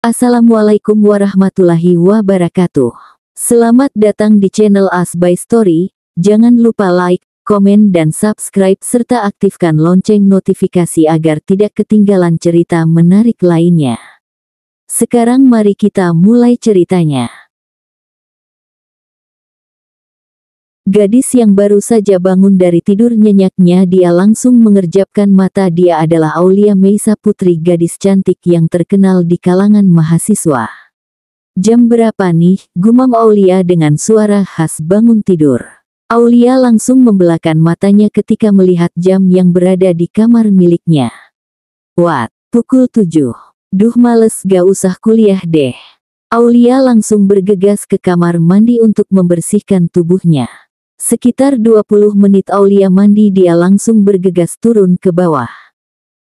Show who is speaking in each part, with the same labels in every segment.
Speaker 1: Assalamualaikum warahmatullahi wabarakatuh. Selamat datang di channel As by Story. Jangan lupa like, komen dan subscribe serta aktifkan lonceng notifikasi agar tidak ketinggalan cerita menarik lainnya. Sekarang mari kita mulai ceritanya. Gadis yang baru saja bangun dari tidur nyenyaknya, dia langsung mengerjapkan mata. Dia adalah Aulia Meisa, putri gadis cantik yang terkenal di kalangan mahasiswa. "Jam berapa nih?" gumam Aulia dengan suara khas bangun tidur. Aulia langsung membelahkan matanya ketika melihat jam yang berada di kamar miliknya. "What? Pukul 7. Duh, males, gak usah kuliah deh." Aulia langsung bergegas ke kamar mandi untuk membersihkan tubuhnya. Sekitar 20 menit Aulia mandi, dia langsung bergegas turun ke bawah.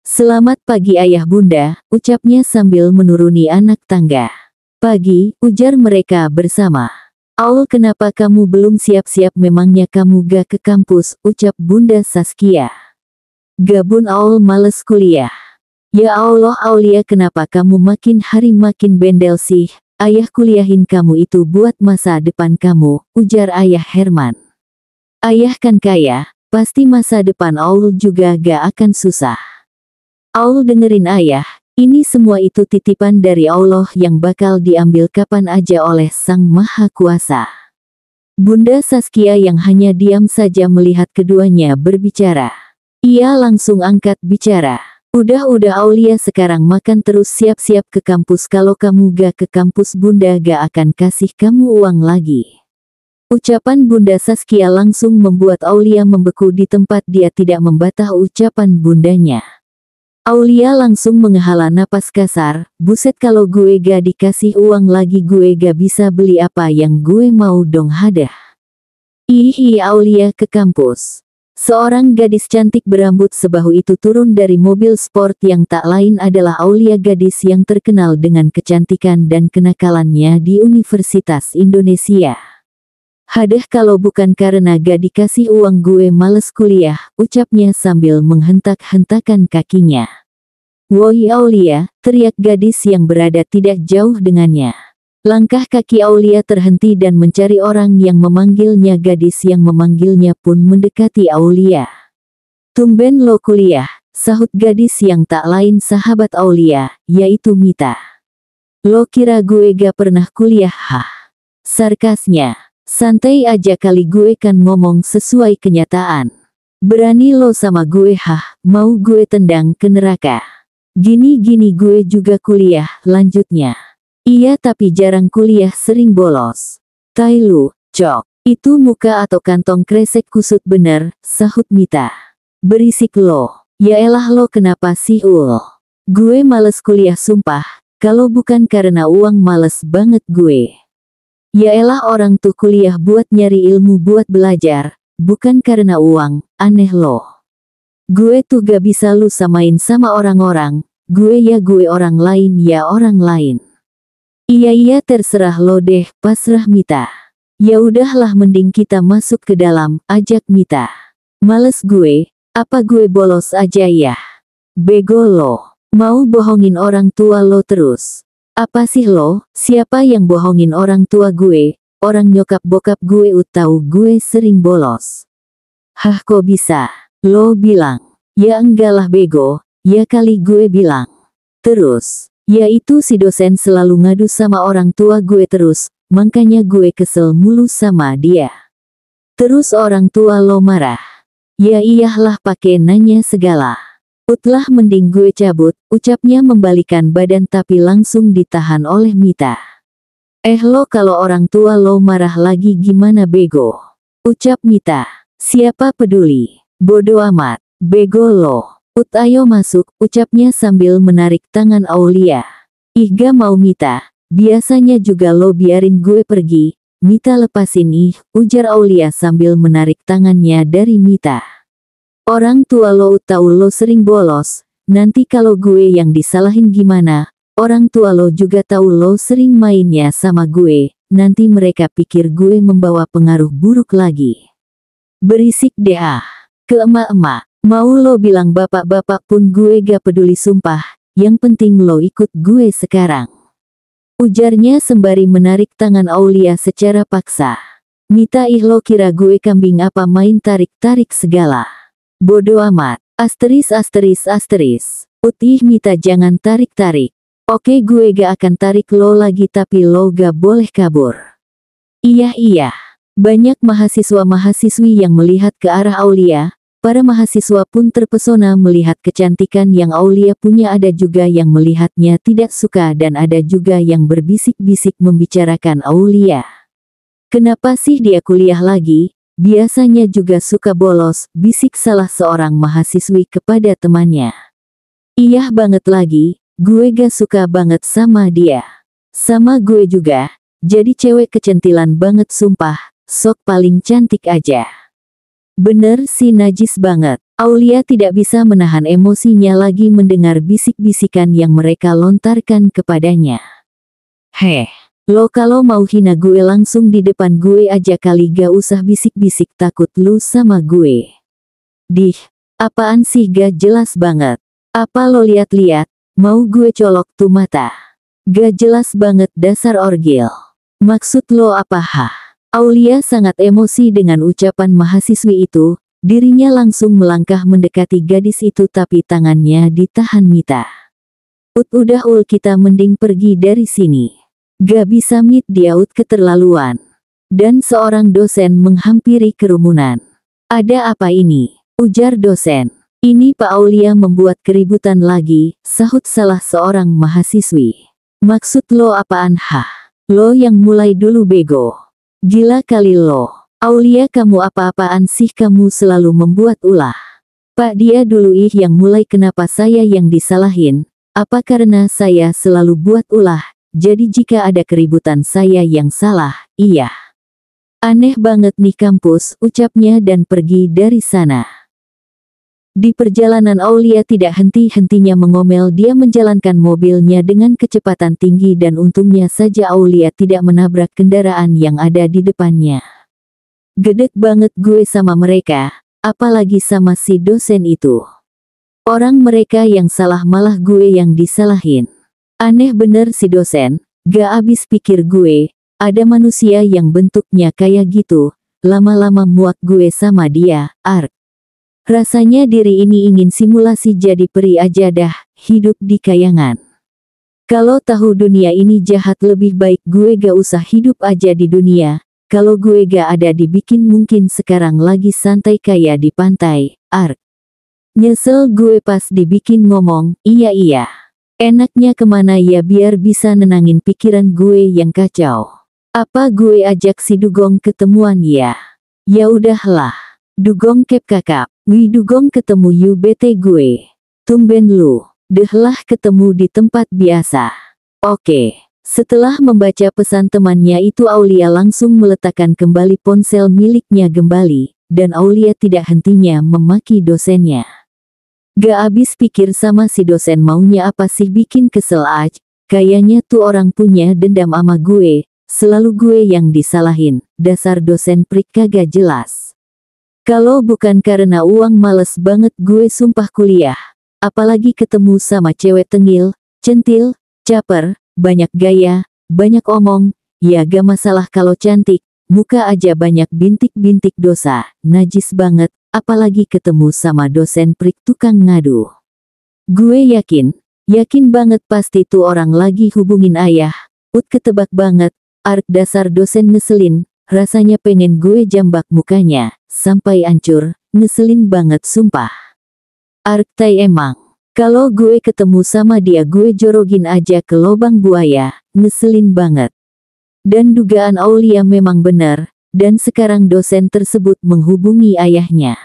Speaker 1: "Selamat pagi ayah bunda," ucapnya sambil menuruni anak tangga. "Pagi," ujar mereka bersama. "Aul, kenapa kamu belum siap-siap? Memangnya kamu gak ke kampus?" ucap Bunda Saskia. "Gabun Aul, males kuliah." "Ya Allah Aulia, kenapa kamu makin hari makin bendel sih? Ayah kuliahin kamu itu buat masa depan kamu," ujar ayah Herman. "Ayah kan kaya, pasti masa depan Aul juga gak akan susah." "Aul, dengerin ayah, ini semua itu titipan dari Allah yang bakal diambil kapan aja oleh Sang Maha Kuasa." Bunda Saskia yang hanya diam saja melihat keduanya berbicara. Ia langsung angkat bicara. Udah Aulia, sekarang makan terus, siap-siap ke kampus. Kalau kamu gak ke kampus, bunda gak akan kasih kamu uang lagi." Ucapan Bunda Saskia langsung membuat Aulia membeku di tempat. Dia tidak membantah ucapan bundanya. Aulia langsung menghela napas kasar. "Buset, kalau gue gak dikasih uang lagi, gue gak bisa beli apa yang gue mau dong." Hadah. Ih, Aulia ke kampus. Seorang gadis cantik berambut sebahu itu turun dari mobil sport yang tak lain adalah Aulia, gadis yang terkenal dengan kecantikan dan kenakalannya di Universitas Indonesia. "Hadah, kalau bukan karena gak dikasih uang gue males kuliah," ucapnya sambil menghentak-hentakan kakinya. "Woi Aulia!" teriak gadis yang berada tidak jauh dengannya. Langkah kaki Aulia terhenti dan mencari orang yang memanggilnya. Gadis yang memanggilnya pun mendekati Aulia. "Tumben lo kuliah," sahut gadis yang tak lain sahabat Aulia, yaitu Mita. "Lo kira gue gak pernah kuliah, hah?" sarkasnya. "Santai aja kali, gue kan ngomong sesuai kenyataan. Berani lo sama gue, hah? Mau gue tendang ke neraka? Gini-gini gue juga kuliah," lanjutnya. "Iya, tapi jarang kuliah, sering bolos." "Tai lu, cok. Itu muka atau kantong kresek kusut bener," sahut Mita. "Berisik lo. Ya elah, lo kenapa sih ul? Gue males kuliah sumpah. Kalau bukan karena uang, males banget gue. Ya elah, orang tuh kuliah buat nyari ilmu, buat belajar, bukan karena uang. Aneh lo. Gue tuh gak bisa lu samain sama orang-orang. Gue ya gue, orang lain ya orang lain." Iya, terserah lo deh," pasrah Mita. "Ya udahlah, mending kita masuk ke dalam," ajak Mita. "Males gue, apa gue bolos aja ya?" "Bego lo. Mau bohongin orang tua lo terus. Apa sih lo? Siapa yang bohongin orang tua gue? Orang nyokap bokap gue tahu gue sering bolos." "Hah, kok bisa? Lo bilang." "Ya enggak lah bego, ya kali gue bilang." "Terus?" "Ya itu si dosen selalu ngadu sama orang tua gue terus, makanya gue kesel mulu sama dia. Terus orang tua lo marah." "Ya iyalah, pakai nanya segala. Utlah, mending gue cabut," ucapnya membalikan badan tapi langsung ditahan oleh Mita. Lo kalau orang tua lo marah lagi gimana bego?" ucap Mita. "Siapa peduli. Bodo amat. Bego lo. Ayo masuk," ucapnya sambil menarik tangan Aulia. "Ih, gak mau Mita. Biasanya juga lo biarin gue pergi." "Mita, lepasin ih," ujar Aulia sambil menarik tangannya dari Mita. "Orang tua lo tahu lo sering bolos, nanti kalau gue yang disalahin gimana? Orang tua lo juga tahu lo sering mainnya sama gue, nanti mereka pikir gue membawa pengaruh buruk lagi." "Berisik deh ah. Ke emak-emak. Mau lo bilang bapak-bapak pun gue gak peduli sumpah, yang penting lo ikut gue sekarang." Ujarnya sembari menarik tangan Aulia secara paksa. Mita, ih lo kira gue kambing apa main tarik-tarik segala. Bodo amat. Asteris. Ih Mita, jangan tarik-tarik. Oke, gue gak akan tarik lo lagi, tapi lo gak boleh kabur. Iya. Banyak mahasiswa-mahasiswi yang melihat ke arah Aulia. Para mahasiswa pun terpesona melihat kecantikan yang Aulia punya. Ada juga yang melihatnya tidak suka dan ada juga yang berbisik-bisik membicarakan Aulia. Kenapa sih dia kuliah lagi? Biasanya juga suka bolos, bisik salah seorang mahasiswi kepada temannya. Iya banget lagi, gue gak suka banget sama dia. Sama gue juga, jadi cewek kecentilan banget sumpah, sok paling cantik aja. Bener sih, najis banget. Aulia tidak bisa menahan emosinya lagi mendengar bisik-bisikan yang mereka lontarkan kepadanya. Heh, lo kalau mau hina gue langsung di depan gue aja kali, gak usah bisik-bisik, takut lu sama gue. Dih, apaan sih, gak jelas banget. Apa lo lihat-lihat, mau gue colok tuh mata. Gak jelas banget, dasar orgil. Maksud lo apa hah? Aulia sangat emosi dengan ucapan mahasiswi itu, dirinya langsung melangkah mendekati gadis itu tapi tangannya ditahan Mita. Udah kita mending pergi dari sini. Gak bisa Mit, dia keterlaluan. Dan seorang dosen menghampiri kerumunan. Ada apa ini? Ujar dosen. Ini Pak Aulia membuat keributan lagi, sahut salah seorang mahasiswi. Maksud lo apaan hah? Lo yang mulai dulu bego. Gila kali lo. Aulia, kamu apa-apaan sih, kamu selalu membuat ulah. Pak, dia dulu yang mulai. Kenapa saya yang disalahin? Apa karena saya selalu buat ulah, jadi jika ada keributan saya yang salah? Iya. Aneh banget nih kampus, ucapnya dan pergi dari sana. Di perjalanan Aulia tidak henti-hentinya mengomel. Dia menjalankan mobilnya dengan kecepatan tinggi dan untungnya saja Aulia tidak menabrak kendaraan yang ada di depannya. Gedek banget gue sama mereka, apalagi sama si dosen itu. Orang mereka yang salah malah gue yang disalahin. Aneh bener si dosen, gak abis pikir gue, ada manusia yang bentuknya kayak gitu, lama-lama muak gue sama dia, ark. Rasanya diri ini ingin simulasi jadi peri aja dah, hidup di kayangan. Kalau tahu dunia ini jahat, lebih baik gue gak usah hidup aja di dunia. Kalau gue gak ada dibikin, mungkin sekarang lagi santai kayak di pantai, ark. Nyesel gue pas dibikin ngomong, iya. Enaknya kemana ya biar bisa nenangin pikiran gue yang kacau. Apa gue ajak si Dugong ketemuan ya? Ya udahlah. Dugong kep kakap. Wih Dugong, ketemu you, bete gue. Tumben lu. Deh lah, ketemu di tempat biasa. Oke. Setelah membaca pesan temannya itu, Aulia langsung meletakkan kembali ponsel miliknya kembali, dan Aulia tidak hentinya memaki dosennya. Gak abis pikir sama si dosen maunya apa sih, bikin kesel aja. Kayaknya tuh orang punya dendam sama gue, selalu gue yang disalahin, dasar dosen prik kagak jelas. Kalau bukan karena uang, males banget gue sumpah kuliah. Apalagi ketemu sama cewek tengil, centil, caper, banyak gaya, banyak omong. Ya gak masalah kalau cantik, muka aja banyak bintik-bintik dosa, najis banget. Apalagi ketemu sama dosen prik tukang ngadu. Gue yakin banget pasti tuh orang lagi hubungin ayah. Ketebak banget, ark, dasar dosen ngeselin. Rasanya pengen gue jambak mukanya, sampai hancur, ngeselin banget sumpah. Ark tai emang. Kalau gue ketemu sama dia gue jorogin aja ke lobang buaya, ngeselin banget. Dan dugaan Aulia memang benar, dan sekarang dosen tersebut menghubungi ayahnya.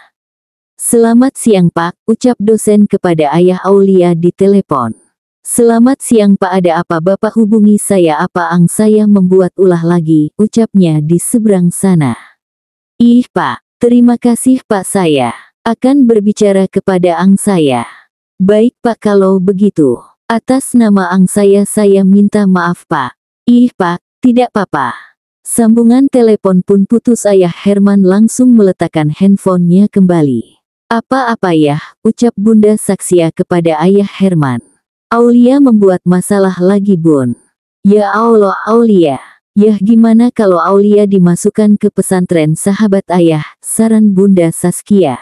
Speaker 1: Selamat siang Pak, ucap dosen kepada ayah Aulia di telepon. Selamat siang Pak, ada apa Bapak hubungi saya? Apa ang saya membuat ulah lagi, ucapnya di seberang sana. Ih Pak, terima kasih Pak, saya akan berbicara kepada ang saya. Baik Pak, kalau begitu, atas nama ang saya minta maaf Pak. Ih Pak, tidak apa-apa. Sambungan telepon pun putus. Ayah Herman langsung meletakkan handphonenya kembali. Apa-apa ya, ucap Bunda Saksia kepada ayah Herman. Aulia membuat masalah lagi Bun. Ya Allah Aulia. Yah gimana kalau Aulia dimasukkan ke pesantren sahabat ayah, saran Bunda Saskia.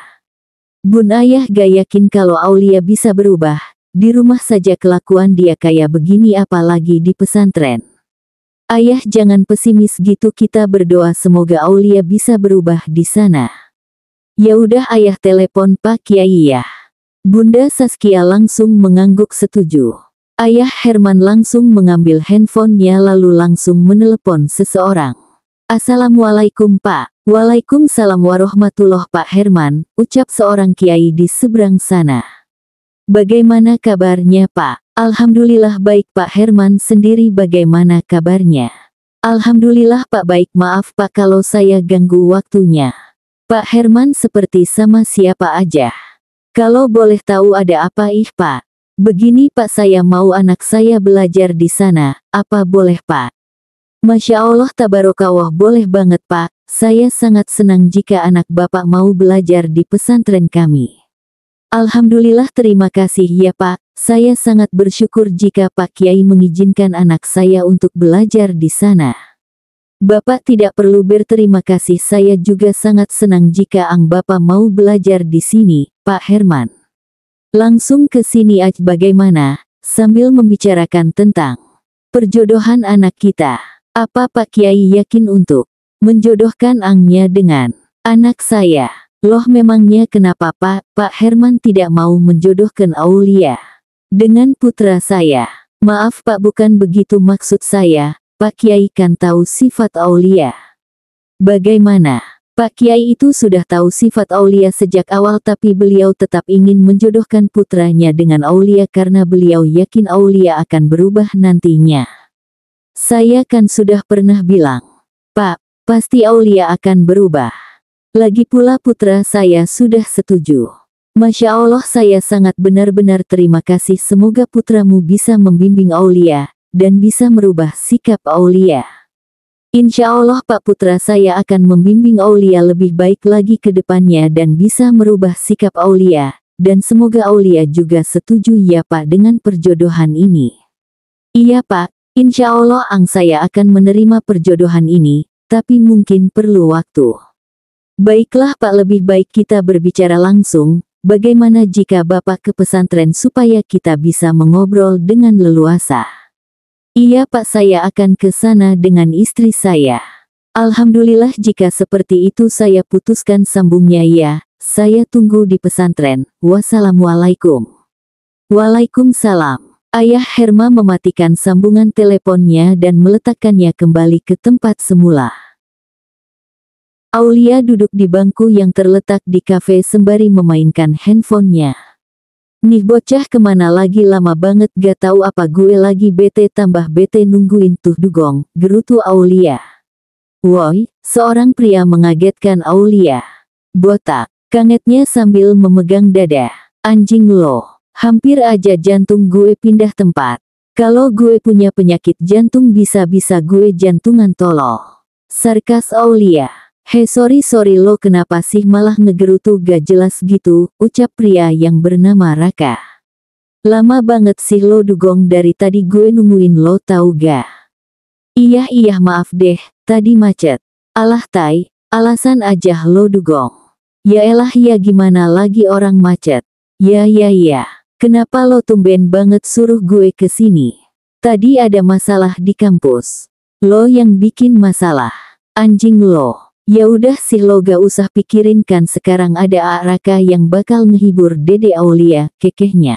Speaker 1: Bun ayah gak yakin kalau Aulia bisa berubah, di rumah saja kelakuan dia kayak begini apalagi di pesantren. Ayah jangan pesimis gitu, kita berdoa semoga Aulia bisa berubah di sana. Ya udah ayah telepon Pak Kiai ya. Bunda Saskia langsung mengangguk setuju. Ayah Herman langsung mengambil handphonenya lalu langsung menelepon seseorang. Assalamualaikum Pak. Waalaikumsalam warahmatullah Pak Herman, ucap seorang kiai di seberang sana. Bagaimana kabarnya Pak? Alhamdulillah baik Pak Herman, sendiri bagaimana kabarnya? Alhamdulillah Pak baik, maaf Pak kalau saya ganggu waktunya. Pak Herman seperti sama siapa aja. Kalau boleh tahu ada apa Pak? Begini Pak, saya mau anak saya belajar di sana, apa boleh Pak? Masya Allah tabarakallah, boleh banget Pak, saya sangat senang jika anak Bapak mau belajar di pesantren kami. Alhamdulillah terima kasih ya Pak, saya sangat bersyukur jika Pak Kiai mengizinkan anak saya untuk belajar di sana. Bapak tidak perlu berterima kasih, saya juga sangat senang jika Bapak mau belajar di sini, Pak Herman. Langsung ke sini aja bagaimana, sambil membicarakan tentang perjodohan anak kita. Apa Pak Kiai yakin untuk menjodohkan Angnya dengan anak saya? Loh memangnya kenapa Pak Herman tidak mau menjodohkan Aulia dengan putra saya? Maaf Pak, bukan begitu maksud saya, Pak Kiai kan tahu sifat Aulia. Bagaimana? Pak Kiai itu sudah tahu sifat Aulia sejak awal, tapi beliau tetap ingin menjodohkan putranya dengan Aulia karena beliau yakin Aulia akan berubah nantinya. Saya kan sudah pernah bilang, Pak, pasti Aulia akan berubah. Lagi pula putra saya sudah setuju. Masya Allah, saya sangat benar-benar terima kasih, semoga putramu bisa membimbing Aulia, dan bisa merubah sikap Aulia. Insya Allah Pak, putra saya akan membimbing Aulia lebih baik lagi ke depannya dan bisa merubah sikap Aulia, dan semoga Aulia juga setuju ya Pak dengan perjodohan ini. Iya Pak, insya Allah saya akan menerima perjodohan ini, tapi mungkin perlu waktu. Baiklah Pak, lebih baik kita berbicara langsung, bagaimana jika Bapak ke pesantren supaya kita bisa mengobrol dengan leluasa. Iya Pak, saya akan ke sana dengan istri saya. Alhamdulillah jika seperti itu, saya putuskan sambungnya ya, saya tunggu di pesantren, wassalamualaikum. Waalaikumsalam. Ayah Herma mematikan sambungan teleponnya dan meletakkannya kembali ke tempat semula. Aulia duduk di bangku yang terletak di kafe sembari memainkan handphonenya. Nih bocah kemana lagi, lama banget gak tahu apa gue lagi bete tambah bete nungguin tuh dugong, gerutu Aulia. Woi, seorang pria mengagetkan Aulia. Botak, kangetnya sambil memegang dada. Anjing lo, hampir aja jantung gue pindah tempat. Kalau gue punya penyakit jantung bisa-bisa gue jantungan tolol. Sarkas Aulia. Hei sorry lo kenapa sih malah ngegerutu gak jelas gitu, ucap pria yang bernama Raka. Lama banget sih lo dugong, dari tadi gue nungguin lo tahu gak? Iya maaf deh, tadi macet. Alah tai, alasan aja lo dugong. Ya elah ya gimana lagi orang macet. Ya, kenapa lo tumben banget suruh gue kesini? Tadi ada masalah di kampus. Lo yang bikin masalah. Anjing lo. Ya udah sih lo gak usah pikirin, kan sekarang ada Raka yang bakal ngehibur Dede Aulia, kekehnya.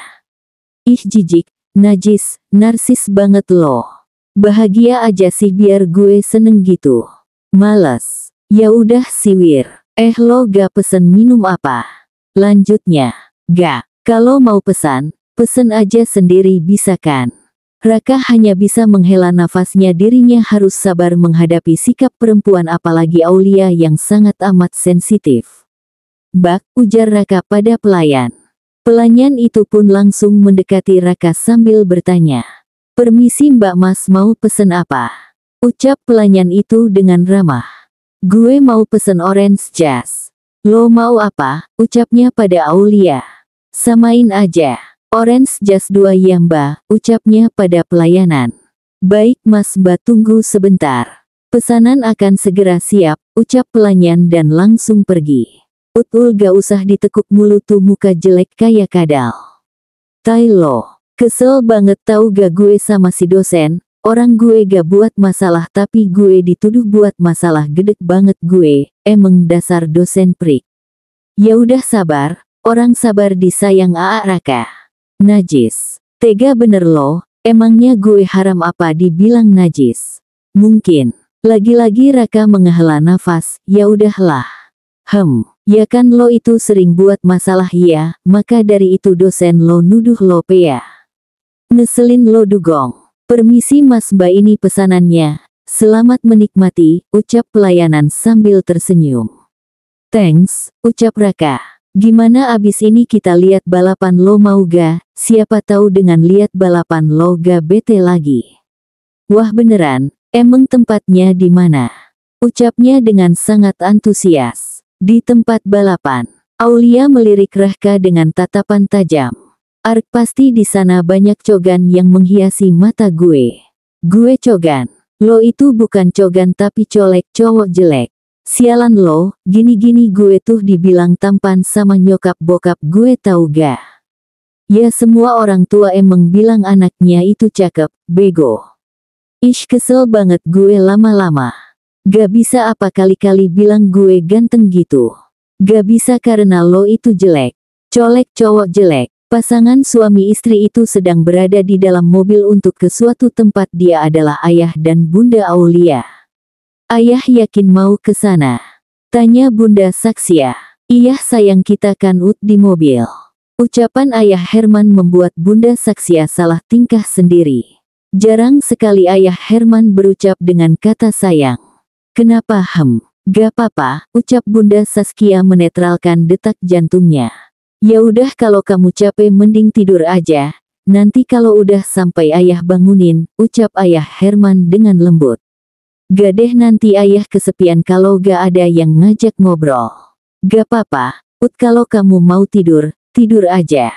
Speaker 1: Ih jijik, najis, narsis banget lo. Bahagia aja sih biar gue seneng gitu. Males. Ya udah siwir. Lo gak pesen minum apa? Lanjutnya. Gak. Kalau mau pesen aja sendiri bisa kan? Raka hanya bisa menghela nafasnya, dirinya harus sabar menghadapi sikap perempuan apalagi Aulia yang sangat amat sensitif. Bak, ujar Raka pada pelayan. Pelayan itu pun langsung mendekati Raka sambil bertanya. Permisi Mbak Mas, mau pesen apa? Ucap pelayan itu dengan ramah. Gue mau pesen orange jazz. Lo mau apa? Ucapnya pada Aulia. Samain aja. Orange jazz 2 ya Mbak, ucapnya pada pelayanan. Baik Mas Mbak, tunggu sebentar. Pesanan akan segera siap, ucap pelayan dan langsung pergi. Utul gak usah ditekuk mulu tuh muka jelek kayak kadal. Tai lo, kesel banget tahu gak gue sama si dosen, orang gue gak buat masalah tapi gue dituduh buat masalah, gedek banget gue, emang dasar dosen prik. Ya udah sabar, orang sabar disayang Aa Raka. Najis, tega bener lo, emangnya gue haram apa dibilang najis? Mungkin. Lagi-lagi Raka menghela nafas, ya udahlah. Ya kan lo itu sering buat masalah ya, maka dari itu dosen lo nuduh lo pea. Ngeselin lo dugong. Permisi Mas Mbak, ini pesanannya. Selamat menikmati, ucap pelayanan sambil tersenyum. Thanks, ucap Raka. Gimana abis ini kita lihat balapan lo mau ga? Siapa tahu dengan lihat balapan lo ga bete lagi. Wah beneran? Emang tempatnya di mana? Ucapnya dengan sangat antusias. Di tempat balapan. Aulia melirik Raka dengan tatapan tajam. Ark, pasti di sana banyak cogan yang menghiasi mata gue. Gue cogan. Lo itu bukan cogan tapi colek, cowok jelek. Sialan lo, gini-gini gue tuh dibilang tampan sama nyokap bokap gue tahu ga? Ya semua orang tua emang bilang anaknya itu cakep, bego. Ish, kesel banget gue lama-lama. Gak bisa apa kali-kali bilang gue ganteng gitu. Gak bisa karena lo itu jelek. Colek, cowok jelek. Pasangan suami istri itu sedang berada di dalam mobil untuk ke suatu tempat. Dia adalah ayah dan bunda Aulia. Ayah yakin mau ke sana? Tanya bunda Saksia. Iya sayang, kita kan di mobil. Ucapan ayah Herman membuat bunda Saksia salah tingkah sendiri. Jarang sekali ayah Herman berucap dengan kata sayang. Kenapa Gak apa-apa, ucap bunda Saskia menetralkan detak jantungnya. Ya udah kalau kamu capek mending tidur aja, nanti kalau udah sampai ayah bangunin, ucap ayah Herman dengan lembut. Gak deh, nanti ayah kesepian kalau gak ada yang ngajak ngobrol. Gak apa-apa, kalau kamu mau tidur, tidur aja.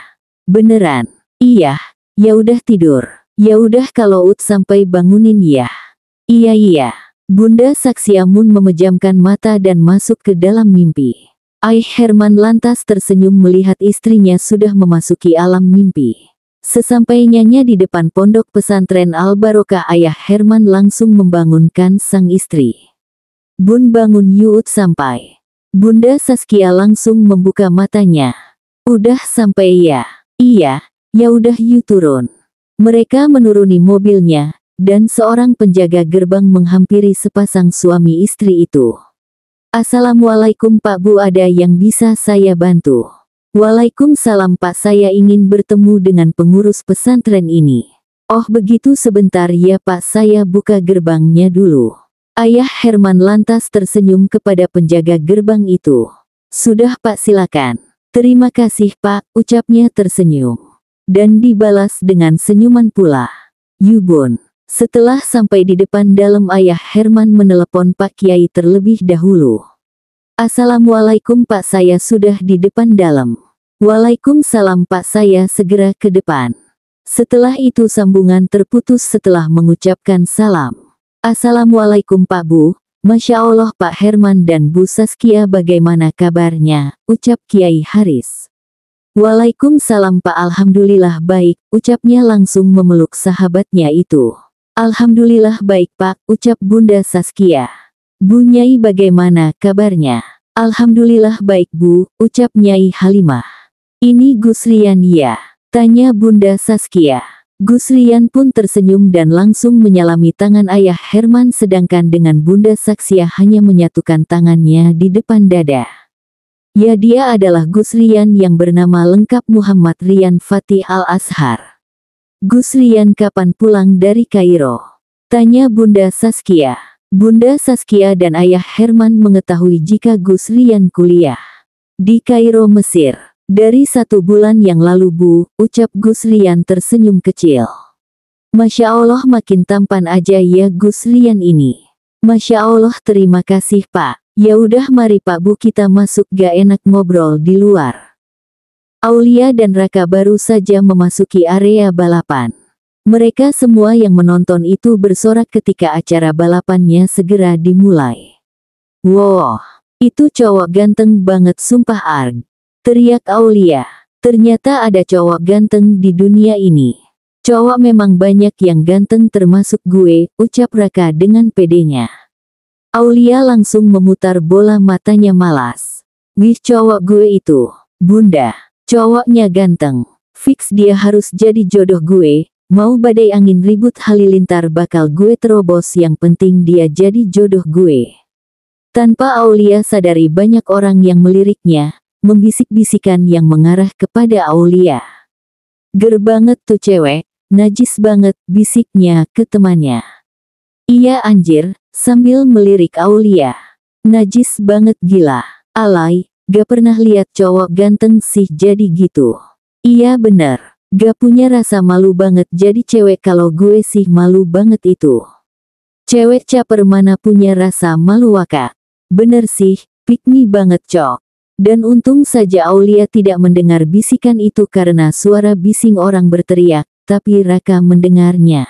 Speaker 1: Beneran? Iya, ya udah tidur. Ya udah kalau sampai bangunin ya. Iya. Bunda Saksiamun memejamkan mata dan masuk ke dalam mimpi. Ayah Herman lantas tersenyum melihat istrinya sudah memasuki alam mimpi. Sesampainya di depan pondok pesantren Al-Barokah, ayah Herman langsung membangunkan sang istri. Bun, bangun yuk, sampai. Bunda Saskia langsung membuka matanya. Udah sampai ya? Iya, ya udah yuk turun. Mereka menuruni mobilnya, dan seorang penjaga gerbang menghampiri sepasang suami istri itu. Assalamualaikum Pak Bu, ada yang bisa saya bantu? Waalaikumsalam Pak, saya ingin bertemu dengan pengurus pesantren ini. Oh begitu, sebentar ya Pak, saya buka gerbangnya dulu. Ayah Herman lantas tersenyum kepada penjaga gerbang itu. Sudah Pak, silakan. Terima kasih Pak, ucapnya tersenyum. Dan dibalas dengan senyuman pula. Yubun. Setelah sampai di depan dalam, ayah Herman menelepon Pak Kiai terlebih dahulu. Assalamualaikum Pak, saya sudah di depan dalam. Waalaikumsalam Pak, saya segera ke depan. Setelah itu sambungan terputus setelah mengucapkan salam. Assalamualaikum Pak Bu, Masya Allah Pak Herman dan Bu Saskia, bagaimana kabarnya, ucap Kiai Haris. Waalaikumsalam Pak, alhamdulillah baik, ucapnya langsung memeluk sahabatnya itu. Alhamdulillah baik Pak, ucap Bunda Saskia. Bu Nyai bagaimana kabarnya? Alhamdulillah baik Bu, ucap Nyai Halimah. Ini Gus Rian ya? Tanya Bunda Saskia. Gus Rian pun tersenyum dan langsung menyalami tangan ayah Herman, sedangkan dengan Bunda Saskia hanya menyatukan tangannya di depan dada. Ya, dia adalah Gus Rian yang bernama lengkap Muhammad Rian Fatih Al-Azhar. Gus Rian kapan pulang dari Kairo? Tanya Bunda Saskia. Bunda Saskia dan ayah Herman mengetahui jika Gus Rian kuliah di Kairo, Mesir. Dari 1 bulan yang lalu Bu, ucap Gus Rian tersenyum kecil. Masya Allah makin tampan aja ya Gus Rian ini. Masya Allah, terima kasih Pak. Ya udah mari Pak Bu kita masuk, gak enak ngobrol di luar. Aulia dan Raka baru saja memasuki area balapan. Mereka semua yang menonton itu bersorak ketika acara balapannya segera dimulai. "Wow, itu cowok ganteng banget sumpah Arg," teriak Aulia. "Ternyata ada cowok ganteng di dunia ini. Cowok memang banyak yang ganteng termasuk gue," ucap Raka dengan pedenya. Aulia langsung memutar bola matanya malas. "Wih cowok gue itu, bunda, cowoknya ganteng. Fix dia harus jadi jodoh gue. Mau badai angin ribut halilintar bakal gue terobos, yang penting dia jadi jodoh gue." Tanpa Aulia sadari banyak orang yang meliriknya, membisik-bisikan yang mengarah kepada Aulia. "Ger banget tuh cewek, najis banget," bisiknya ke temannya. "Iya anjir," sambil melirik Aulia. "Najis banget gila. Alay, gak pernah lihat cowok ganteng sih jadi gitu." "Iya bener. Gak punya rasa malu banget jadi cewek, kalau gue sih malu banget itu. Cewek caper mana punya rasa malu waka." "Bener sih, pick me banget cok." Dan untung saja Aulia tidak mendengar bisikan itu karena suara bising orang berteriak, tapi Raka mendengarnya.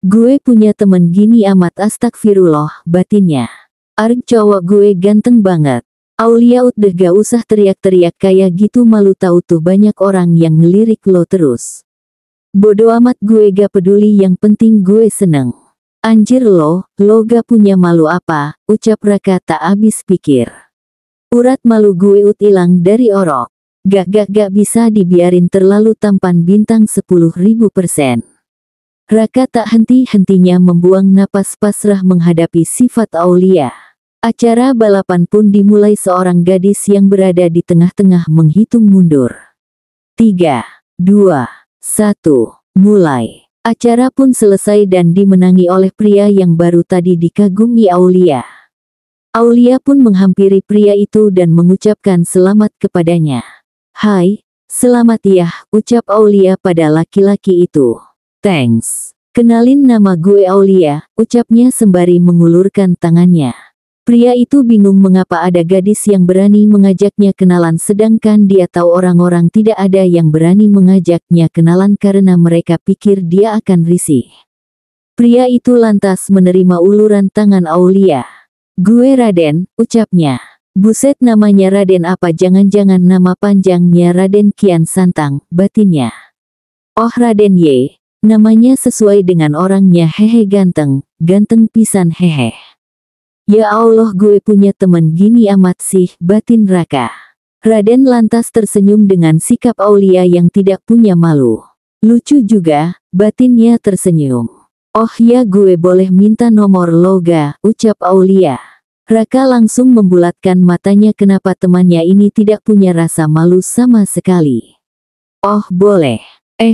Speaker 1: "Gue punya temen gini amat, astagfirullah," batinnya. "Arg cowok gue ganteng banget." "Aulia udah gak usah teriak-teriak kayak gitu, malu tahu tuh banyak orang yang ngelirik lo terus." "Bodo amat gue gak peduli, yang penting gue seneng." "Anjir lo gak punya malu apa," ucap Raka tak habis pikir. "Urat malu gue ilang dari orok. Gak bisa dibiarin, terlalu tampan bintang 10.000%. Raka tak henti-hentinya membuang napas pasrah menghadapi sifat Aulia. Acara balapan pun dimulai, seorang gadis yang berada di tengah-tengah menghitung mundur. 3, 2, 1, mulai. Acara pun selesai dan dimenangi oleh pria yang baru tadi dikagumi Aulia. Aulia pun menghampiri pria itu dan mengucapkan selamat kepadanya. "Hai, selamat ya," ucap Aulia pada laki-laki itu. "Thanks. Kenalin, nama gue Aulia," ucapnya sembari mengulurkan tangannya. Pria itu bingung mengapa ada gadis yang berani mengajaknya kenalan, sedangkan dia tahu orang-orang tidak ada yang berani mengajaknya kenalan karena mereka pikir dia akan risih. Pria itu lantas menerima uluran tangan Aulia. "Gue Raden," ucapnya. "Buset, namanya Raden apa jangan-jangan nama panjangnya Raden Kian Santang," batinnya. "Oh Raden ye, namanya sesuai dengan orangnya, hehe, ganteng pisan hehe." "Ya Allah, gue punya temen gini amat sih," batin Raka. Raden lantas tersenyum dengan sikap Aulia yang tidak punya malu. "Lucu juga," batinnya tersenyum. "Oh ya, gue boleh minta nomor lo ga?" ucap Aulia. Raka langsung membulatkan matanya, kenapa temannya ini tidak punya rasa malu sama sekali. "Oh boleh.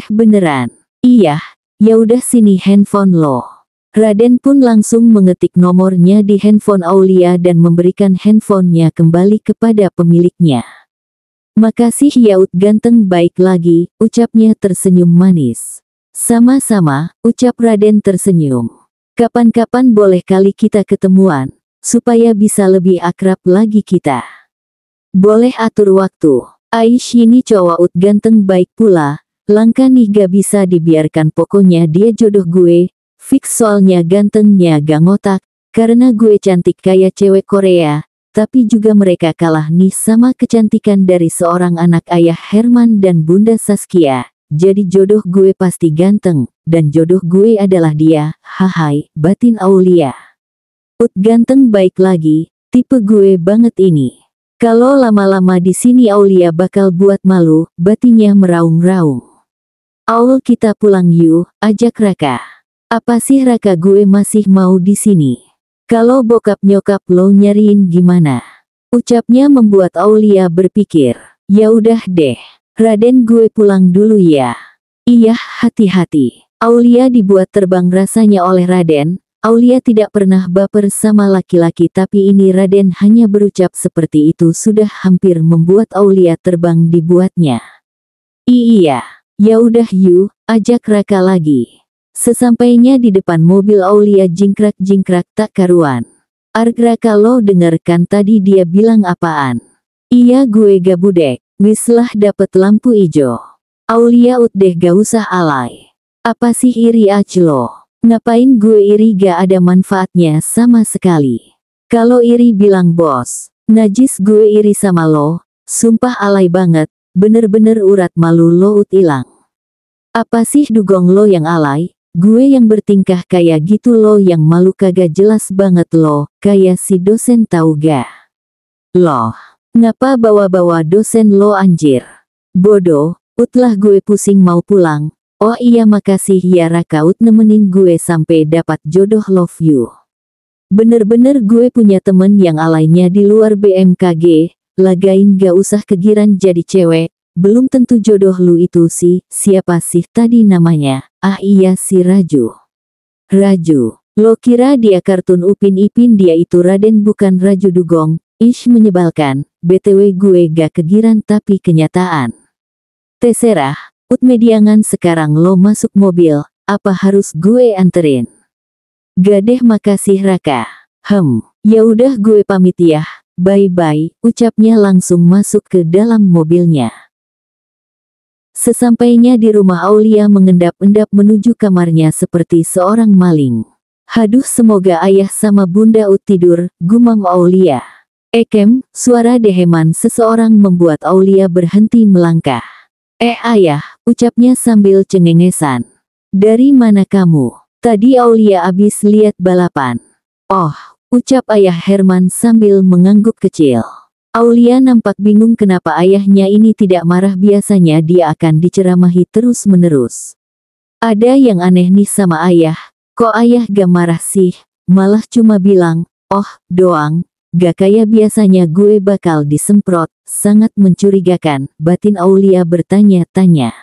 Speaker 1: Beneran?" "Iya, ya udah sini handphone lo." Raden pun langsung mengetik nomornya di handphone Aulia dan memberikan handphonenya kembali kepada pemiliknya. "Makasih Yaut ganteng, baik lagi," ucapnya tersenyum manis. "Sama-sama," ucap Raden tersenyum. "Kapan-kapan boleh kali kita ketemuan, supaya bisa lebih akrab lagi kita." "Boleh atur waktu." "Aish, ini cowok ganteng baik pula, langka nih, gak bisa dibiarkan, pokoknya dia jodoh gue. Fix, soalnya gantengnya gak ngotak, karena gue cantik kayak cewek Korea, tapi juga mereka kalah nih sama kecantikan dari seorang anak ayah Herman dan Bunda Saskia, jadi jodoh gue pasti ganteng, dan jodoh gue adalah dia, hahai," batin Aulia. Ganteng baik lagi, tipe gue banget ini. Kalau lama-lama di sini Aulia bakal buat malu," batinnya meraung-raung. "Aul, kita pulang yuk," ajak Raka. "Apa sih Raka, gue masih mau di sini. Kalau bokap nyokap lo nyariin gimana?" ucapnya membuat Aulia berpikir. "Ya udah deh, Raden, gue pulang dulu ya." "Iya, hati-hati." Aulia dibuat terbang rasanya oleh Raden. Aulia tidak pernah baper sama laki-laki, tapi ini Raden hanya berucap seperti itu sudah hampir membuat Aulia terbang dibuatnya. "Iya, ya udah yuk," ajak Raka lagi. Sesampainya di depan mobil Aulia jingkrak-jingkrak tak karuan. "Arg Raka, lo denger kan tadi dia bilang apaan?" "Iya, gue gabudek, wis lah dapet lampu ijo." "Aulia deh, gak usah alay. Apa sih iri lo? Ngapain gue iri, gak ada manfaatnya sama sekali. Kalau iri bilang bos. Najis gue iri sama lo, sumpah alay banget, bener-bener urat malu lo ilang. Apa sih dugong lo yang alay? Gue yang bertingkah kayak gitu lo yang malu kagak jelas banget lo, kayak si dosen tau gak? Loh, ngapa bawa-bawa dosen lo anjir? Bodoh, utlah gue pusing mau pulang. Oh iya makasih ya Raka nemenin gue sampai dapat jodoh, love you. Bener-bener gue punya temen yang alaynya di luar BMKG, lagain gak usah kegiran jadi cewek, belum tentu jodoh lu itu sih, siapa sih tadi namanya? Ah iya si Raju. Raju, lo kira dia kartun Upin Ipin, dia itu Raden bukan Raju dugong, ish menyebalkan, BTW gue gak kegiran tapi kenyataan. Terserah, mediangan sekarang lo masuk mobil, apa harus gue anterin? Gak deh makasih Raka. Ya udah gue pamit ya, bye-bye, ucapnya langsung masuk ke dalam mobilnya. Sesampainya di rumah Aulia mengendap-endap menuju kamarnya seperti seorang maling. Haduh semoga ayah sama bunda tidur, gumam Aulia. Ekem, suara deheman seseorang membuat Aulia berhenti melangkah. Ayah, ucapnya sambil cengengesan. Dari mana kamu? Tadi Aulia abis lihat balapan. Oh, ucap ayah Herman sambil mengangguk kecil. Aulia nampak bingung kenapa ayahnya ini tidak marah, biasanya dia akan diceramahi terus-menerus. Ada yang aneh nih sama ayah, kok ayah gak marah sih, malah cuma bilang, oh, doang, gak kayak biasanya gue bakal disemprot, sangat mencurigakan, batin Aulia bertanya-tanya.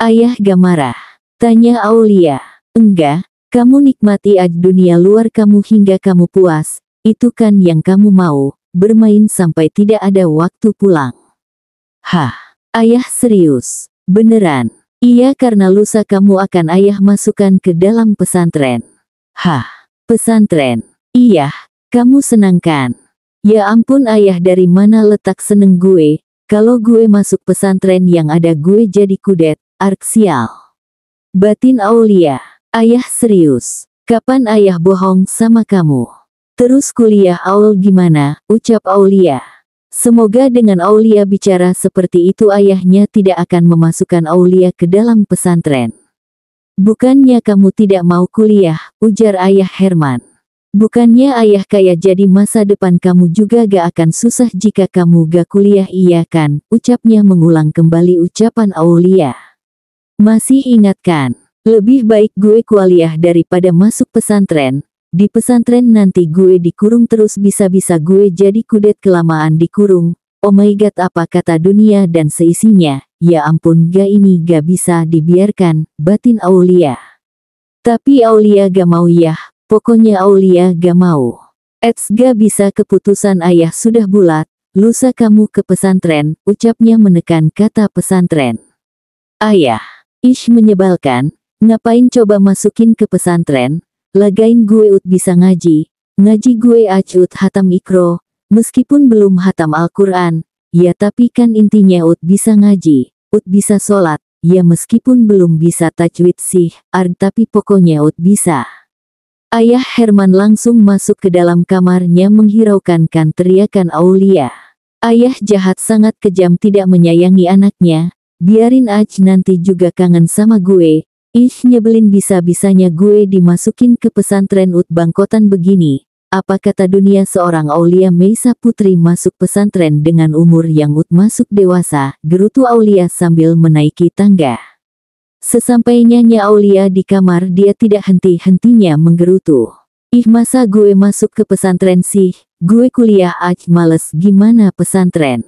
Speaker 1: Ayah gak marah? Tanya Aulia. Enggak, kamu nikmati aja dunia luar kamu hingga kamu puas, itu kan yang kamu mau. Bermain sampai tidak ada waktu pulang. Hah, ayah serius? Beneran? Iya karena lusa kamu akan ayah masukkan ke dalam pesantren. Hah, pesantren? Iya, kamu senang kan? Ya ampun ayah, dari mana letak seneng gue, kalau gue masuk pesantren yang ada gue jadi kudet, arksial. Batin Aulia, ayah serius? Kapan ayah bohong sama kamu? Terus kuliah Aul gimana, ucap Aulia. Semoga dengan Aulia bicara seperti itu ayahnya tidak akan memasukkan Aulia ke dalam pesantren. Bukannya kamu tidak mau kuliah, ujar ayah Herman. Bukannya ayah kayak jadi masa depan kamu juga gak akan susah jika kamu gak kuliah, iya kan, ucapnya mengulang kembali ucapan Aulia. Masih ingat kan, lebih baik gue kuliah daripada masuk pesantren. Di pesantren nanti gue dikurung terus, bisa-bisa gue jadi kudet kelamaan dikurung. Oh my god, apa kata dunia dan seisinya, ya ampun gak, ini gak bisa dibiarkan, batin Aulia. Tapi Aulia gak mau ya, pokoknya Aulia gak mau. Gak bisa, keputusan ayah sudah bulat, lusa kamu ke pesantren, ucapnya menekan kata pesantren. Ayah, ish menyebalkan, ngapain coba masukin ke pesantren? Lagain gue bisa ngaji gue acut hatam ikro, meskipun belum hatam Al-Quran, ya tapi kan intinya bisa ngaji, bisa sholat, ya meskipun belum bisa tajwid sih, tapi pokoknya bisa. Ayah Herman langsung masuk ke dalam kamarnya menghiraukan teriakan Aulia. Ayah jahat, sangat kejam, tidak menyayangi anaknya, biarin aja nanti juga kangen sama gue. Nyebelin, bisa-bisanya gue dimasukin ke pesantren bangkotan begini. Apa kata dunia seorang Aulia Meisa Putri masuk pesantren dengan umur yang masuk dewasa, gerutu Aulia sambil menaiki tangga. Sesampainya Aulia di kamar, dia tidak henti-hentinya menggerutu. Masa gue masuk ke pesantren sih, gue kuliah aja males, gimana pesantren?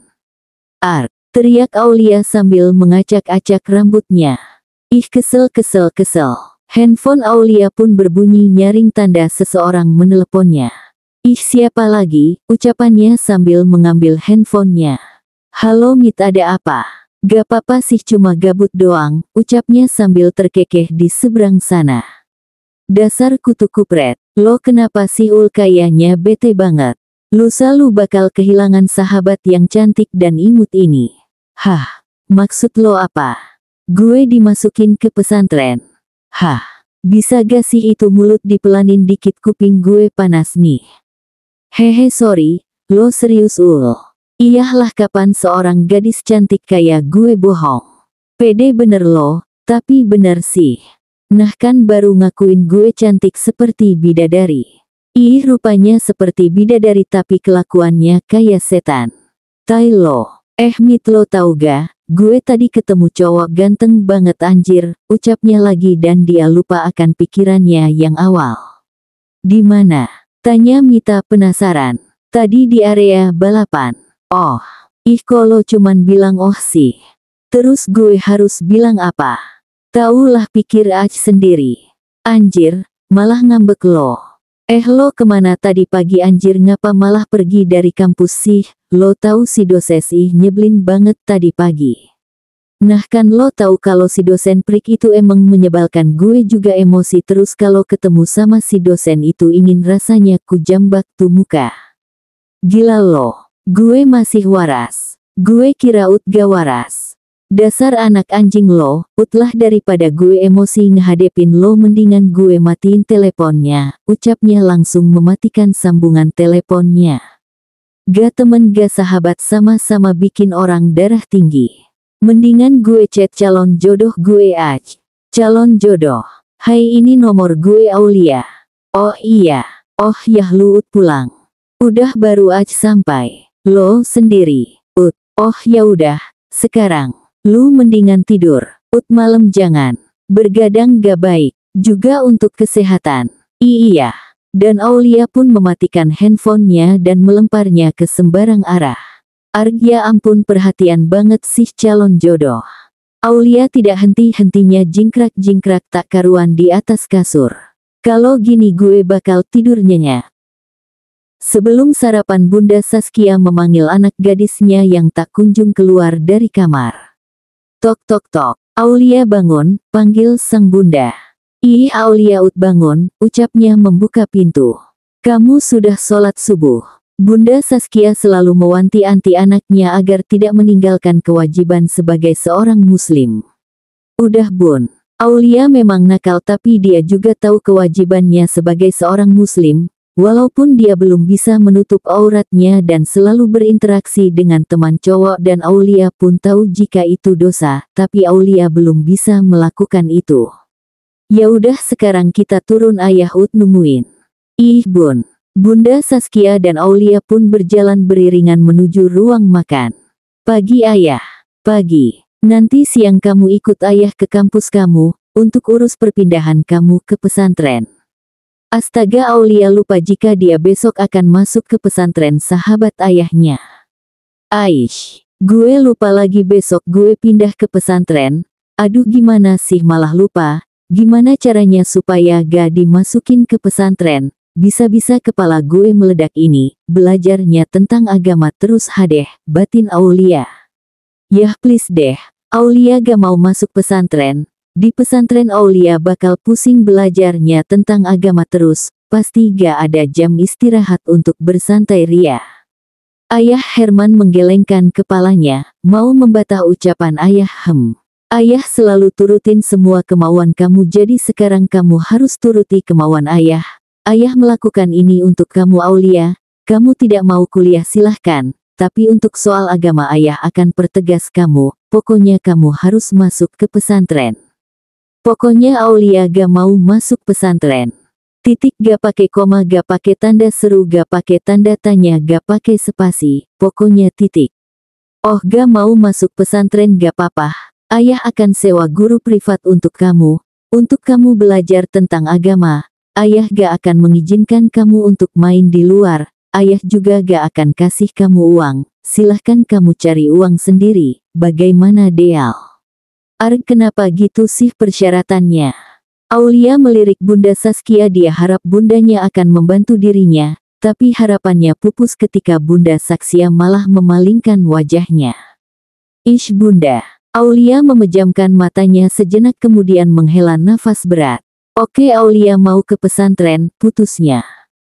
Speaker 1: Teriak Aulia sambil mengacak-acak rambutnya. Kesel. Handphone Aulia pun berbunyi nyaring, tanda seseorang meneleponnya. Siapa lagi, ucapannya sambil mengambil handphonenya. Halo Mit, ada apa? Gak apa-apa sih, cuma gabut doang, ucapnya sambil terkekeh di seberang sana. Dasar kutu kupret, lo kenapa sih kayaknya bete banget. Lusa lu bakal kehilangan sahabat yang cantik dan imut ini. Hah, maksud lo apa? Gue dimasukin ke pesantren. Hah, bisa gak sih itu mulut dipelanin dikit, kuping gue panas nih. Hehe, sorry, lo serius ul? Iyalah, kapan seorang gadis cantik kayak gue bohong? Pede bener lo, tapi bener sih. Nah kan baru ngakuin gue cantik seperti bidadari. Ih, rupanya seperti bidadari tapi kelakuannya kayak setan. Tai lo. Mit, lo tau gak, gue tadi ketemu cowok ganteng banget anjir, ucapnya lagi dan dia lupa akan pikirannya yang awal. Di mana? Tanya Mita penasaran. Tadi di area balapan. Oh, kok lo cuman bilang oh sih. Terus gue harus bilang apa? Taulah, pikir aja sendiri. Anjir, malah ngambek lo. Lo kemana tadi pagi anjir, ngapa malah pergi dari kampus sih? Lo tahu si dosen ih nyebelin banget tadi pagi. Nah kan lo tahu kalau si dosen prik itu emang menyebalkan, gue juga emosi terus kalau ketemu sama si dosen itu, ingin rasanya ku jambak tuh muka. Gila lo, gue masih waras. Gue kira ut gak waras. Dasar anak anjing lo, utlah, daripada gue emosi ngehadepin lo mendingan gue matiin teleponnya, ucapnya langsung mematikan sambungan teleponnya. Gak temen gak sahabat, sama-sama bikin orang darah tinggi. Mendingan gue chat calon jodoh gue aja. Calon jodoh. Hai, ini nomor gue Aulia. Oh iya. Oh yah, lu ut pulang. Udah baru aja sampai. Lo sendiri. Ut. Oh ya udah. Sekarang. Lu mendingan tidur. Ut, malam jangan bergadang, gak baik. Juga untuk kesehatan. Iya. Dan Aulia pun mematikan handphonenya dan melemparnya ke sembarang arah. Ya ampun, perhatian banget sih calon jodoh. Aulia tidak henti-hentinya jingkrak-jingkrak tak karuan di atas kasur. Kalau gini gue bakal tidur nyenyak. Sebelum sarapan, Bunda Saskia memanggil anak gadisnya yang tak kunjung keluar dari kamar. Tok tok tok. Aulia bangun, panggil sang bunda. Ih Aulia, ut bangun, ucapnya membuka pintu. Kamu sudah sholat subuh. Bunda Saskia selalu mewanti-wanti anaknya agar tidak meninggalkan kewajiban sebagai seorang muslim. Udah bun. Aulia memang nakal tapi dia juga tahu kewajibannya sebagai seorang muslim, walaupun dia belum bisa menutup auratnya dan selalu berinteraksi dengan teman cowok, dan Aulia pun tahu jika itu dosa, tapi Aulia belum bisa melakukan itu. Ya udah, sekarang kita turun, ayah ut nungguin. Ih bun. Bunda Saskia dan Aulia pun berjalan beriringan menuju ruang makan. Pagi ayah. Pagi. Nanti siang kamu ikut ayah ke kampus kamu, untuk urus perpindahan kamu ke pesantren. Astaga, Aulia lupa jika dia besok akan masuk ke pesantren sahabat ayahnya. Aish. Gue lupa lagi, besok gue pindah ke pesantren. Aduh, gimana sih malah lupa. Gimana caranya supaya gak dimasukin ke pesantren? Bisa-bisa kepala gue meledak ini, belajarnya tentang agama terus hadeh, batin Aulia. Yah please deh, Aulia gak mau masuk pesantren. Di pesantren Aulia bakal pusing belajarnya tentang agama terus, pasti gak ada jam istirahat untuk bersantai ria. Ayah Herman menggelengkan kepalanya, mau membantah ucapan ayah. Ayah selalu turutin semua kemauan kamu, jadi sekarang kamu harus turuti kemauan ayah. Ayah melakukan ini untuk kamu Aulia. Kamu tidak mau kuliah silahkan, tapi untuk soal agama ayah akan pertegas kamu. Pokoknya kamu harus masuk ke pesantren. Pokoknya Aulia gak mau masuk pesantren. Titik, gak pakai koma, gak pakai tanda seru, gak pakai tanda tanya, gak pakai spasi. Pokoknya titik. Oh, gak mau masuk pesantren gak apa-apa. Ayah akan sewa guru privat untuk kamu belajar tentang agama. Ayah gak akan mengizinkan kamu untuk main di luar. Ayah juga gak akan kasih kamu uang. Silahkan kamu cari uang sendiri. Bagaimana Deal? Kenapa gitu sih persyaratannya? Aulia melirik Bunda Saskia, dia harap bundanya akan membantu dirinya. Tapi harapannya pupus ketika Bunda Saskia malah memalingkan wajahnya. Ish bunda. Aulia memejamkan matanya sejenak kemudian menghela nafas berat. Oke, Aulia mau ke pesantren, putusnya.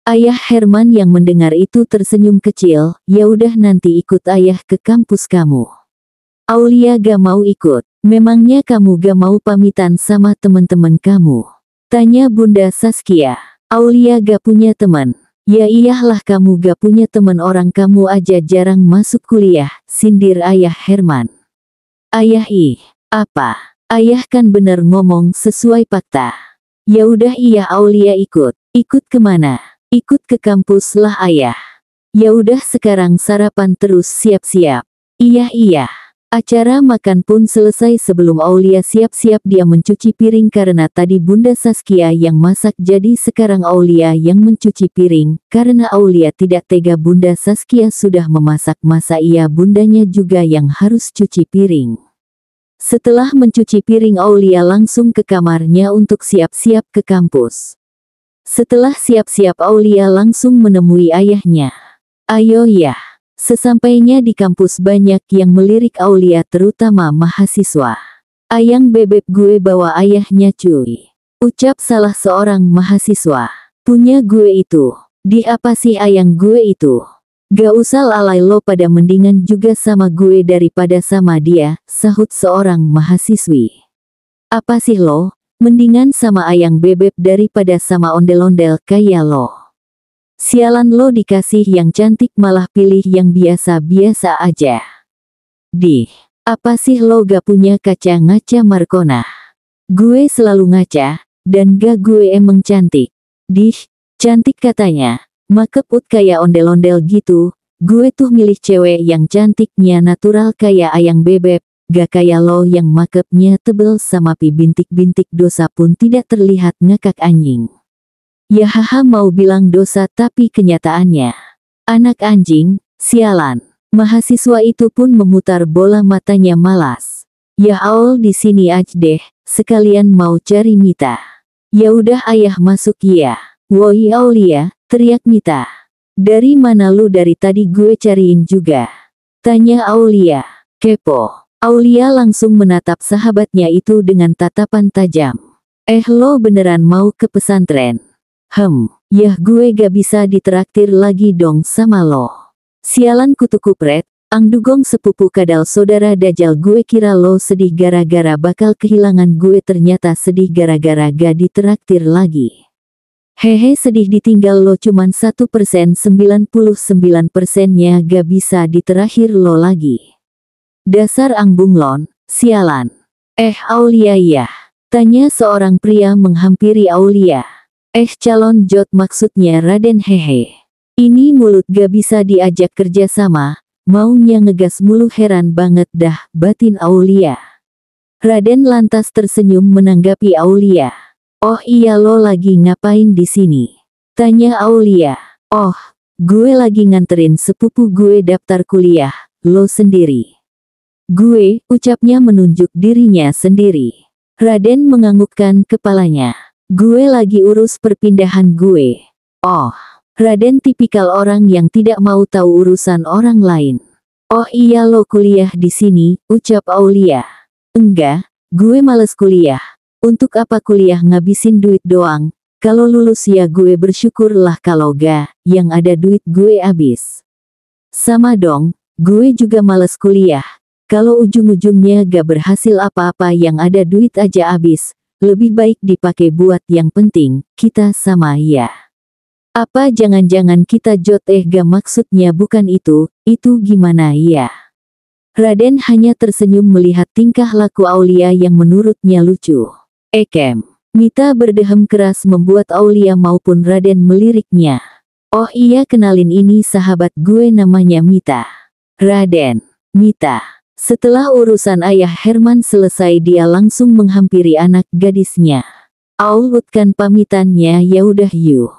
Speaker 1: Ayah Herman yang mendengar itu tersenyum kecil, ya udah nanti ikut ayah ke kampus kamu. Aulia gak mau ikut. Memangnya kamu gak mau pamitan sama teman-teman kamu? Tanya Bunda Saskia. Aulia gak punya teman. Ya iyalah kamu gak punya teman, orang kamu aja jarang masuk kuliah, sindir ayah Herman. Ayah apa? Ayah kan bener ngomong sesuai fakta. Ya udah iya Aulia ikut. Ikut kemana? Ikut ke kampus lah ayah. Ya udah sekarang sarapan terus siap-siap. Iya. Acara makan pun selesai. Sebelum Aulia siap-siap dia mencuci piring karena tadi Bunda Saskia yang masak, jadi sekarang Aulia yang mencuci piring. Karena Aulia tidak tega Bunda Saskia sudah memasak, masa iya bundanya juga yang harus cuci piring. Setelah mencuci piring Aulia langsung ke kamarnya untuk siap-siap ke kampus. Setelah siap-siap Aulia langsung menemui ayahnya. Ayo ya. Sesampainya di kampus banyak yang melirik Aulia, terutama mahasiswa. Ayang bebek gue bawa ayahnya cuy. Ucap salah seorang mahasiswa. Punya gue itu. Di apa sih ayang gue itu? Gak usah alay lo pada, mendingan juga sama gue daripada sama dia, sahut seorang mahasiswi. Apa sih lo? Mendingan sama ayang bebek daripada sama ondel-ondel kayak lo. Sialan lo, dikasih yang cantik malah pilih yang biasa-biasa aja. Apa sih lo gak punya kaca ngaca Markona? Gue selalu ngaca, dan gak gue emang cantik. Cantik katanya. Makeup kayak ondel-ondel gitu. Gue tuh milih cewek yang cantiknya natural kayak ayang bebek. Gak kayak lo yang makeupnya tebel sama bintik-bintik, dosa pun tidak terlihat, ngakak anjing. Ya haha, mau bilang dosa tapi kenyataannya. Anak anjing, sialan. Mahasiswa itu pun memutar bola matanya malas. Ya Aul di sini aja deh, sekalian mau cari Mita. Ya udah ayah masuk ya. Woi Aulia, teriak Mita. Dari mana lu? Dari tadi gue cariin juga. Tanya Aulia. Kepo. Aulia langsung menatap sahabatnya itu dengan tatapan tajam. Lo beneran mau ke pesantren? Yah gue gak bisa ditraktir lagi dong sama lo. Sialan kutu kupret, ang dugong sepupu kadal saudara dajal, gue kira lo sedih gara-gara bakal kehilangan gue, ternyata sedih gara-gara gak ditraktir lagi. Hehe, sedih ditinggal lo cuman 1%, 99%-nya gak bisa diterakhir lo lagi. Dasar ang bunglon, sialan. Aulia ya? Tanya seorang pria menghampiri Aulia. Calon jot, maksudnya Raden, hehe. Ini mulut gak bisa diajak kerja sama, maunya ngegas mulu, heran banget dah, batin Aulia. Raden lantas tersenyum menanggapi Aulia. Oh iya, lo lagi ngapain di sini? Tanya Aulia. Oh, gue lagi nganterin sepupu gue daftar kuliah, lo sendiri? Gue, ucapnya menunjuk dirinya sendiri. Raden menganggukkan kepalanya. Gue lagi urus perpindahan gue. Oh, Raden tipikal orang yang tidak mau tahu urusan orang lain. Oh iya, lo kuliah di sini, ucap Aulia. Enggak, gue males kuliah. Untuk apa kuliah, ngabisin duit doang. Kalau lulus ya gue bersyukurlah, kalau gak, yang ada duit gue habis. Sama dong, gue juga males kuliah. Kalau ujung-ujungnya gak berhasil apa-apa, yang ada duit aja habis. Lebih baik dipakai buat yang penting, kita sama ya. Apa jangan-jangan kita jot? Gak, maksudnya bukan itu gimana ya? Raden hanya tersenyum melihat tingkah laku Aulia yang menurutnya lucu. Mita berdehem keras membuat Aulia maupun Raden meliriknya. Oh iya, kenalin, ini sahabat gue namanya Mita. Raden, Mita. Setelah urusan ayah Herman selesai, dia langsung menghampiri anak gadisnya. Aulutkan pamitannya, ya udah yuk.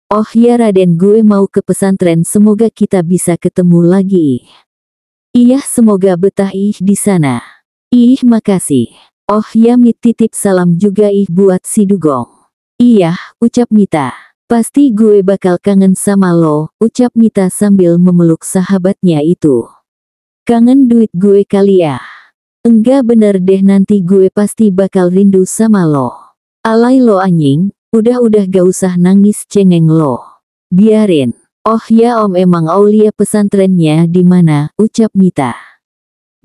Speaker 1: Oh ya Raden, gue mau ke pesantren, semoga kita bisa ketemu lagi. Iya, semoga betah di sana. Makasih. Oh ya Mit, titip salam juga buat si Dugong. Iya, ucap Mita. Pasti gue bakal kangen sama lo, ucap Mita sambil memeluk sahabatnya itu. Kangen duit gue kali ya? Enggak, bener deh, nanti gue pasti bakal rindu sama lo. Alay lo anjing, udah gak usah nangis, cengeng lo. Biarin. Oh ya Om, emang Aulia pesantrennya di mana? Ucap Mita.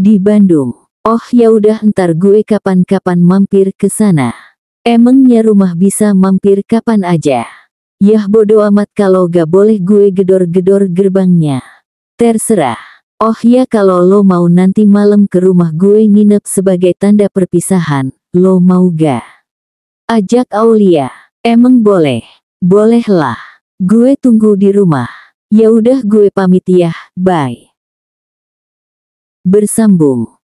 Speaker 1: Di Bandung. Oh ya udah, ntar gue kapan-kapan mampir ke sana. Emangnya rumah bisa mampir kapan aja? Yah bodo amat kalau gak boleh gue gedor-gedor gerbangnya. Terserah. Oh ya kalau lo mau nanti malam ke rumah gue nginep sebagai tanda perpisahan, lo mau gak? Ajak Aulia. Emang boleh? Bolehlah. Gue tunggu di rumah. Ya udah gue pamit ya, bye. Bersambung.